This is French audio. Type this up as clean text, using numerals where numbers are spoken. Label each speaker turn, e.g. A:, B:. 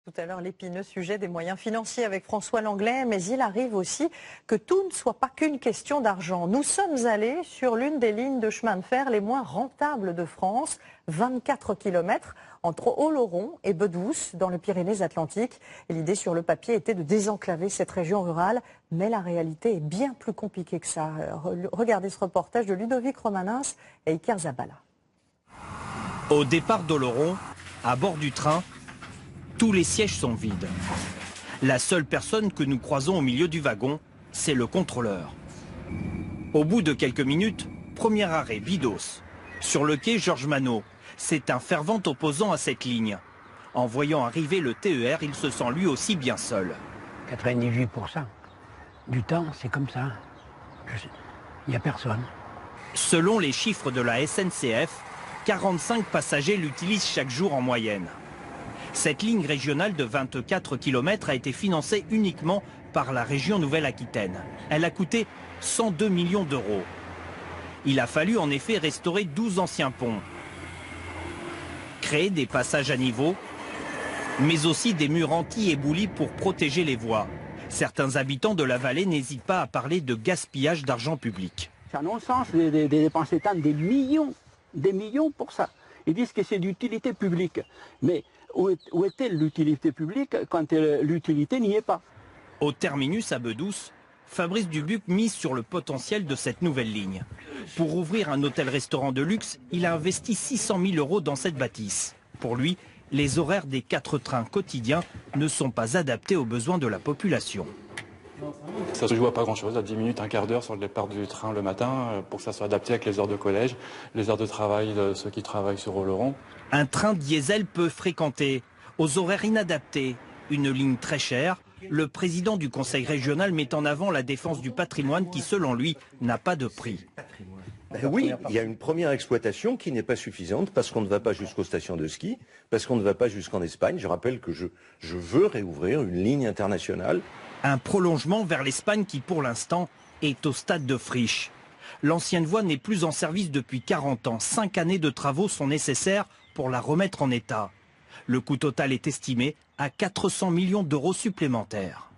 A: Tout à l'heure, l'épineux sujet des moyens financiers avec François Langlais, mais il arrive aussi que tout ne soit pas qu'une question d'argent. Nous sommes allés sur l'une des lignes de chemin de fer les moins rentables de France, 24 km entre Oloron et Bedous dans les Pyrénées-Atlantiques. Et l'idée sur le papier était de désenclaver cette région rurale, mais la réalité est bien plus compliquée que ça. Regardez ce reportage de Ludovic Romanins et Iker Zabala.
B: Au départ d'Oloron, à bord du train, tous les sièges sont vides. La seule personne que nous croisons au milieu du wagon, c'est le contrôleur. Au bout de quelques minutes, premier arrêt, Bidos. Sur le quai, Georges Manot. C'est un fervent opposant à cette ligne. En voyant arriver le TER, il se sent lui aussi bien seul.
C: 98% du temps, c'est comme ça. Il n'y a personne.
B: Selon les chiffres de la SNCF, 45 passagers l'utilisent chaque jour en moyenne. Cette ligne régionale de 24 km a été financée uniquement par la région Nouvelle-Aquitaine. Elle a coûté 102 millions d'euros. Il a fallu en effet restaurer 12 anciens ponts, créer des passages à niveau, mais aussi des murs anti-éboulis pour protéger les voies. Certains habitants de la vallée n'hésitent pas à parler de gaspillage d'argent public.
D: C'est un non-sens de dépenser tant des millions pour ça. Ils disent que c'est d'utilité publique. Mais où est-elle l'utilité publique quand l'utilité n'y est pas?
B: Au terminus à Bedous, Fabrice Dubuc mise sur le potentiel de cette nouvelle ligne. Pour ouvrir un hôtel-restaurant de luxe, il a investi 600 000 euros dans cette bâtisse. Pour lui, les horaires des 4 trains quotidiens ne sont pas adaptés aux besoins de la population.
E: Ça se joue à pas grand-chose, à 10 minutes, un quart d'heure sur le départ du train le matin, pour que ça soit adapté avec les heures de collège, les heures de travail de ceux qui travaillent sur Oloron.
B: Un train diesel peu fréquenté, aux horaires inadaptés, une ligne très chère. Le président du conseil régional met en avant la défense du patrimoine qui, selon lui, n'a pas de prix.
F: Oui, il y a une première exploitation qui n'est pas suffisante parce qu'on ne va pas jusqu'aux stations de ski, parce qu'on ne va pas jusqu'en Espagne. Je rappelle que je veux réouvrir une ligne internationale.
B: Un prolongement vers l'Espagne qui, pour l'instant, est au stade de friche. L'ancienne voie n'est plus en service depuis 40 ans. 5 années de travaux sont nécessaires pour la remettre en état. Le coût total est estimé à 400 millions d'euros supplémentaires.